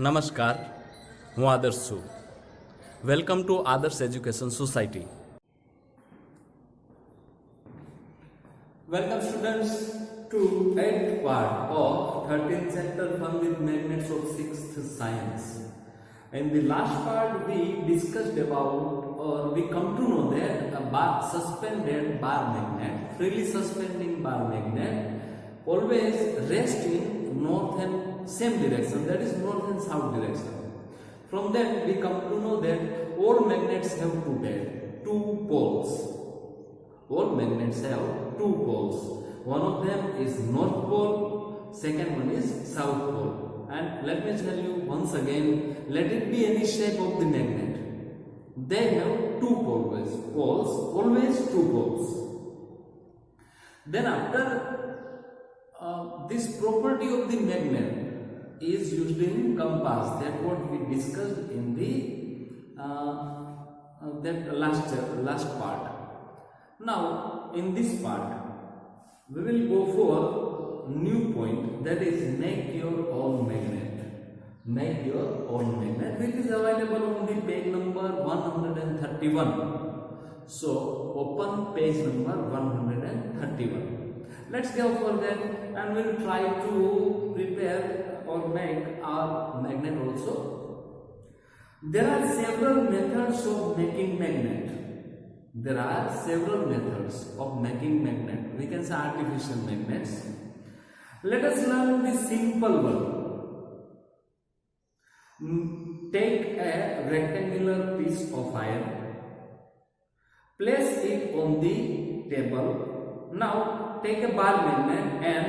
નમસ્કાર, હું આદર્શ છું. વેલકમ ટુ આદર્શ education society. Welcome students to 8th part of 13th chapter Fun with Magnets of 6th Science. In the last part we discussed about, or we come to know that a suspended bar magnet, freely suspending bar magnet, always rest in north and same direction, that is north and south direction. From that we come to know that all magnets have two poles. All magnets have two poles. One of them is north pole, second one is south pole. And let me tell you once again, let it be any shape of the magnet, they have two poles, always two poles. Then after this property of the magnet is used in compass, that what we discussed in the that last part. Now in this part we will go for new point, that is make your own magnet. Make your own magnet, which is available on the page number 131. So open page number 131. Let's go for that and we'll try to prepare or make our magnet also. There are several methods of making magnet. There are several methods of making magnet. We can say artificial magnets. Let us learn the simple one. Take a rectangular piece of iron, place it on the table. Now take a bar magnet and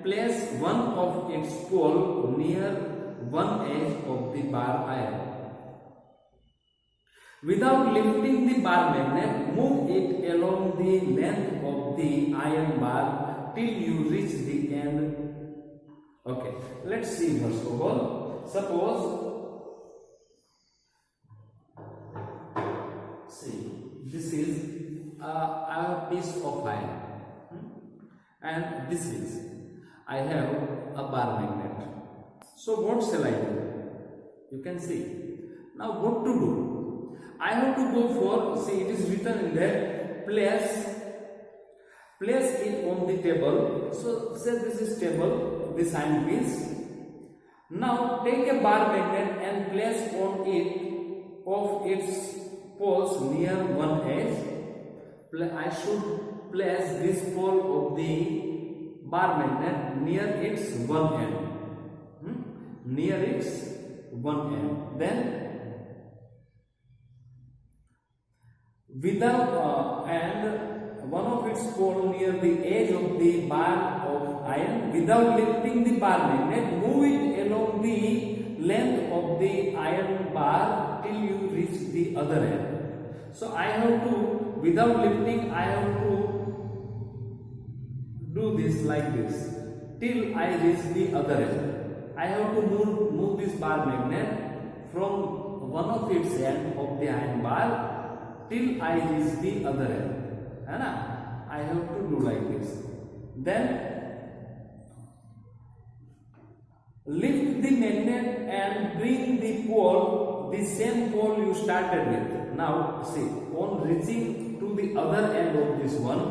place one of its pole near one edge of the bar iron. Without lifting the bar magnet, move it along the length of the iron bar till you reach the end. Okay, let's see first of all. Suppose, see, this is a piece of iron, and this is, I have a bar magnet. So what shall I do? You can see. Now what to do? I have to go for, see, it is written in there, place it on the table. So say this is table, this iron piece. Now take a bar magnet and place on it of its poles near one edge. I should place this pole of the bar magnet near its one end. Near its one end. Then without and one of its pole near the edge of the bar of iron, without lifting the bar magnet, move it along the length of the iron bar till you reach the other end. So I have to, without lifting, I have to do this like this till I reach the other end. I have to move this bar magnet from one of its end of the iron bar till I reach the other end. I have to do like this. Then lift the magnet and bring the pole, the same pole you started with. Now see, on reaching to the other end of this one,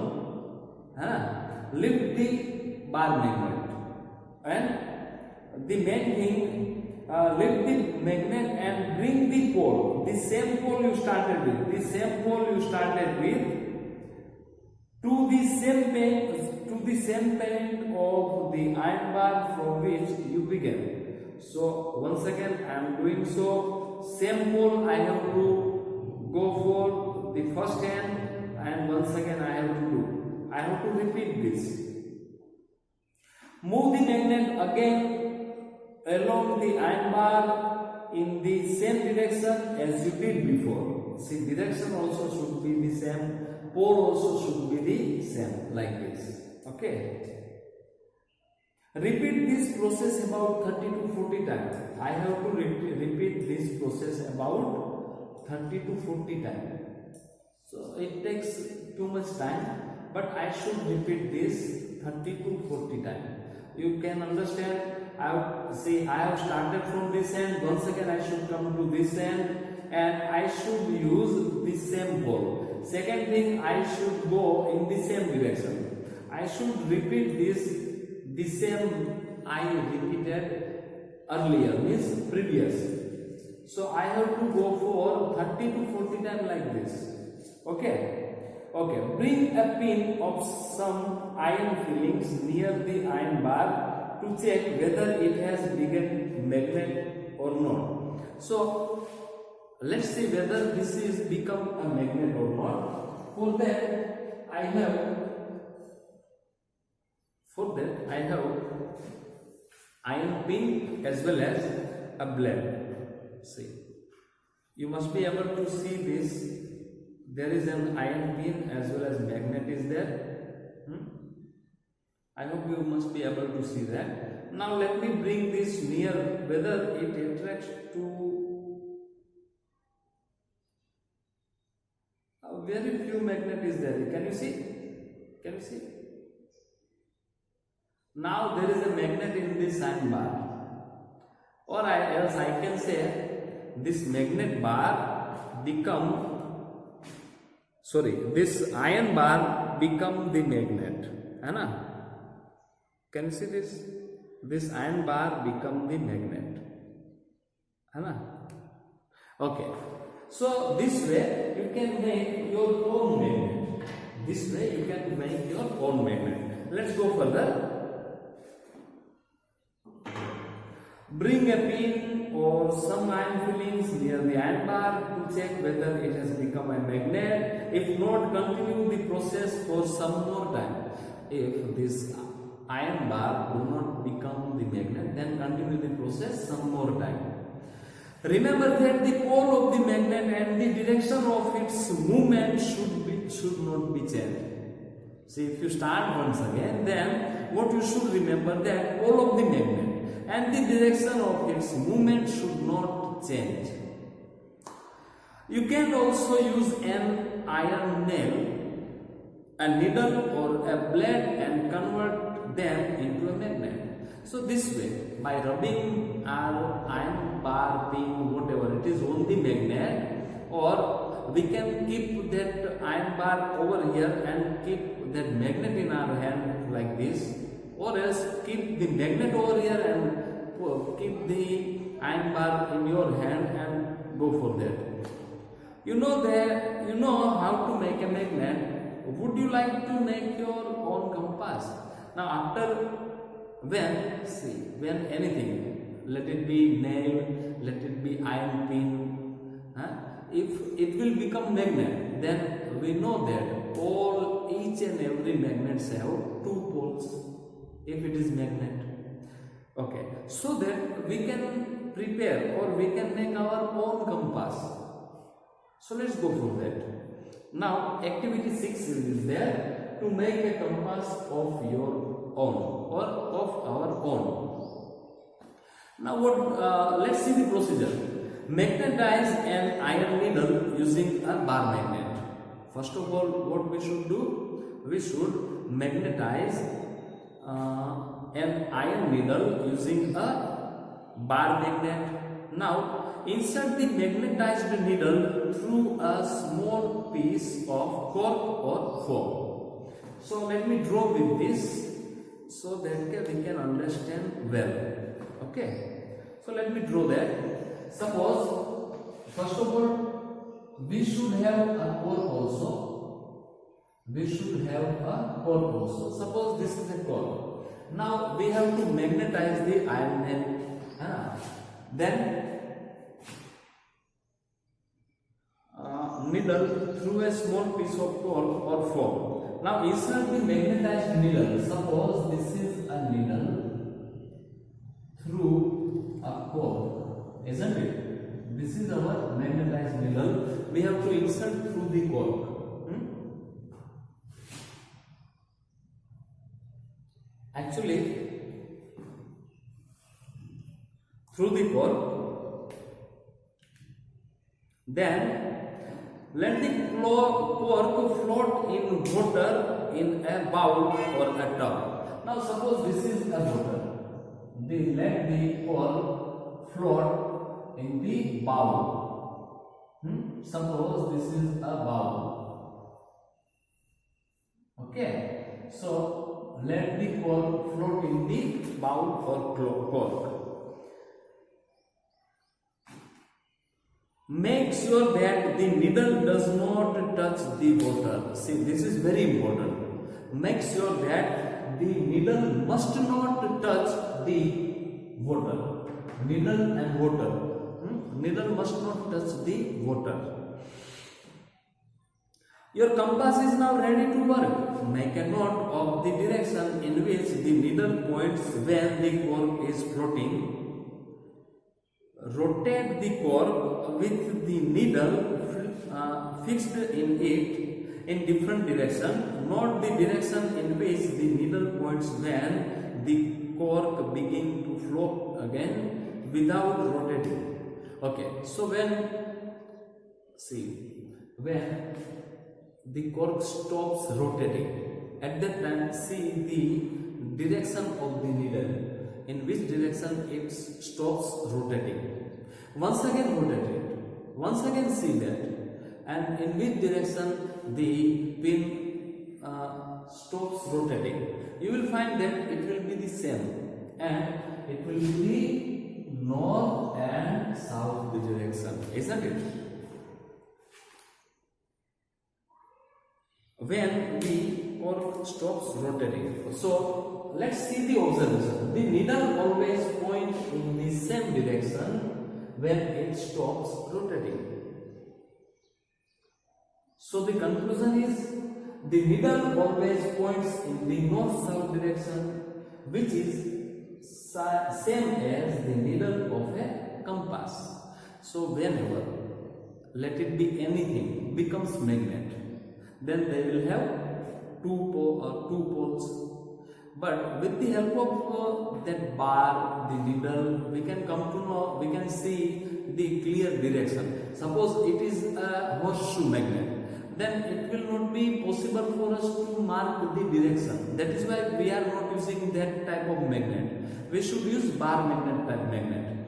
lift the bar magnet, and the main thing, lift the magnet and bring the pole, the same pole you started with, to the same point of the iron bar from which you began. So once again I am doing so. Same pole I have to go for the first end, and once again I have to repeat this. Move the magnet again along the iron bar in the same direction as you did before. See, direction also should be the same, pole also should be the same, like this. Okay. Repeat this process about 30 to 40 times. I have to repeat this process about 30 to 40 times. So it takes too much time, but I should repeat this 30 to 40 times. You can understand, I have started from this end. Once again, I should come to this end, and I should use the same pole. Second thing, I should go in the same direction. I should repeat the same I repeated earlier, means previous. So I have to go for 30 to 40 times like this. Okay, bring a pin of some iron fillings near the iron bar to check whether it has become magnet or not. So let's see whether this is become a magnet or not. For that I have iron pin as well as a blade. See, you must be able to see this. There is an iron pin as well as magnet is there. I hope you must be able to see that. Now let me bring this near, whether it attracts to a very few magnet is there. Can you see? Can you see? Now there is a magnet in this iron bar. Or else I can say this magnet bar this iron bar become the magnet. है ना? Can you see this? This iron bar become the magnet. है ना? Okay. So this way you can make your own magnet. This way you can make your own magnet. Let's go further. Bring a pin or some iron fillings near the iron bar to check whether it has become a magnet. If not, continue the process for some more time. If this iron bar do not become the magnet, then continue the process some more time. Remember that the pole of the magnet and the direction of its movement should not be changed. See, if you start once again, then what you should remember that pole of the magnet and the direction of its movement should not change. You can also use an iron nail, a needle or a blade and convert them into a magnet. So this way, by rubbing our iron bar, pin, whatever it is on the magnet, or we can keep that iron bar over here and keep that magnet in our hand like this, or else keep the magnet over here and keep the iron bar in your hand and go for that. You know how to make a magnet. Would you like to make your own compass? Now after when anything, let it be nail, let it be iron pin, if it will become magnet, then we know that each and every magnets have two poles if it is magnet. Okay, so that we can prepare or we can make our own compass. So let's go for that. Now activity 6 is there to make a compass of your own or of our own. Now let's see the procedure. Magnetize an iron needle using a bar magnet. First of all, what we should do? We should magnetize an iron needle using a bar magnet. Now insert the magnetized needle through a small piece of cork or foam. So let me draw with this so that we can understand well. Okay, so let me draw that. Suppose first of all we should have a cork also. Suppose this is a cork. Now we have to magnetize the iron nail. Then needle through a small piece of cork or foam. Now insert the magnetized needle. Suppose this is a needle through a cork, isn't it? This is our magnetized needle. We have to insert through the cork. Actually, through the cork. Then let the cork float in water in a bowl or a tub. Now suppose this is a water. let the cork float in the bowl. Suppose this is a bowl. Okay, so let the cork float in the bowl or cork. Make sure that the needle does not touch the water. See, this is very important. Make sure that the needle must not touch the water. Needle and water. Needle must not touch the water. Your compass is now ready to work. Make a note of the direction in which the needle points when the cork is floating. Rotate the cork with the needle fixed in it in different direction. Note the direction in which the needle points when the cork begins to float again without rotating. Okay, so when the cork stops rotating, at that time see the direction of the needle, in which direction it stops rotating. Once again rotate it. Once again see that, and in which direction the pin stops rotating. You will find that it will be the same, and it will be north and south direction, isn't it? When the cork stops rotating. So let's see the observation. The needle always points in the same direction when it stops rotating. So the conclusion is the needle always points in the north-south direction, which is same as the needle of a compass. So whenever, let it be anything, becomes magnet, then they will have two poles. But with the help of that bar, the needle, we can come to know, we can see the clear direction. Suppose it is a horseshoe magnet, then it will not be possible for us to mark the direction. That is why we are not using that type of magnet. We should use bar magnet type magnet.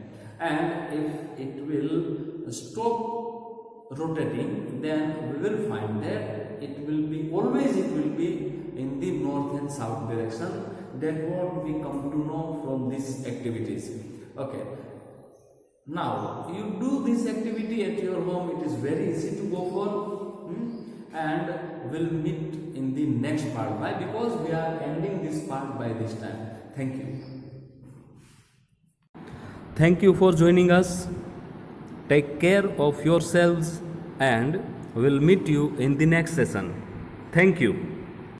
And if it will stop rotating, then we will find that it will be in the north and south direction. That what we come to know from these activities. Okay, now you do this activity at your home. It is very easy to go for, and we'll meet in the next part. Why? Because we are ending this part by this time. Thank you. Thank you for joining us. Take care of yourselves, and we'll meet you in the next session. Thank you.